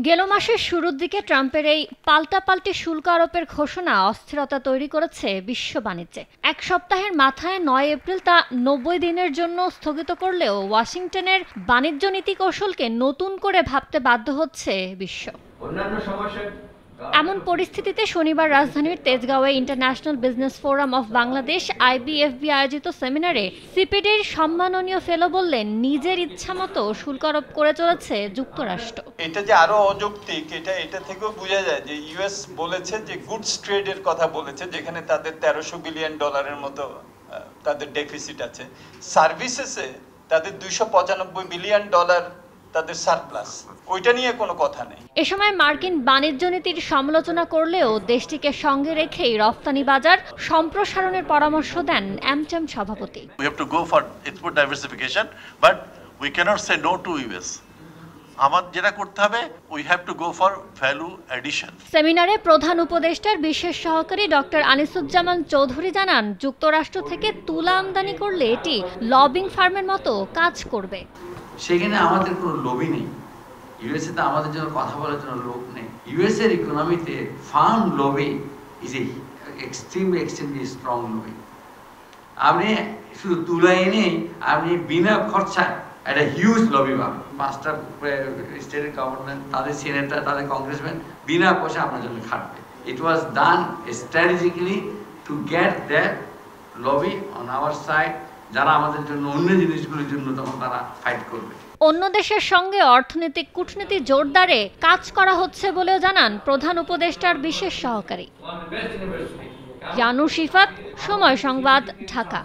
গেল মাসের শুরুর দিকে ট্রাম্পের এই পাল্টাপাল্টি শুল্ক আরোপের ঘোষণা অস্থিরতা তৈরি করেছে বিশ্ব বাণিজ্যে। এক সপ্তাহের মাথায় ৯ এপ্রিল তা ৯০ দিনের জন্য স্থগিত করলেও ওয়াশিংটনের বাণিজ্য নীতি কৌশলকে নতুন করে ভাবতে বাধ্য হচ্ছে বিশ্ব। এমন পরিস্থিতিতে শনিবার রাজধানীর তেজগাঁওয়ে international business forum of Bangladesh IBFB আয়োজিত সেমিনারে সিপিডির সম্মাননীয় ফেলো বললেন, নিজের ইচ্ছামতো শুল্ক আরোপ করে চলেছে যুক্তরাষ্ট্র। এটা যে আরো অযৌক্তিক, এটা থেকেও বোঝা যায় যে US বলেছে যে গুডস ট্রেডের কথা বলেছে, যেখানে তাদের $1300 বিলিয়ন মতো তাদের ডেফিসিট আছে। সার্ভিসেসে তাদের $295 বিলিয়ন তাদের সারপ্লাস, ওইটা নিয়ে কোনো কথা নেই। এ সময় মার্কিন বাণিজ্য নীতির সমালোচনা করলেও দেশটিকে সঙ্গে রেখেই রফতানি বাজার সম্প্রসারণের পরামর্শ দেন AmCham সভাপতি। We have to go for export diversification, but we cannot say no to US. আমাদের যেটা করতে হবে, we have to go for value addition. সেমিনারে প্রধান উপদেষ্টার বিশেষ সহকারী ডক্টর আনিসুজ্জামান চৌধুরী জানান, যুক্তরাষ্ট্র থেকে তুলা আমদানি করলে এটি লবিং ফার্মের মতো কাজ করবে। সেখানে আমাদের কোনো লবি নেই। ইউএসএ তে আমাদের জন্য কথা বলার জন্য লোক নেই। ইউএস এর ইকোনমিতে farm lobby is a extremely strong lobby. আপনি শুধু তুলা এনে আপনি বিনা খরচায় একটা হিউজ লবি পাবেন। 5টা স্টেট গভর্নমেন্ট, তাদের সিনেটর, তাদের কংগ্রেসম্যান বিনা পয়সা আপনার জন্য খাটবে। It was done strategically to get that lobby on our side, যারা আমাদের জন্য অন্য জিনিসগুলোর জন্য তখন তারা ফাইট করবে। অন্য দেশের সঙ্গে অর্থনৈতিক কূটনীতি জোরদারে কাজ করা হচ্ছে বলেও জানান প্রধান উপদেষ্টার বিশেষ সহকারী। জানু শিফাত, সময় সংবাদ, ঢাকা।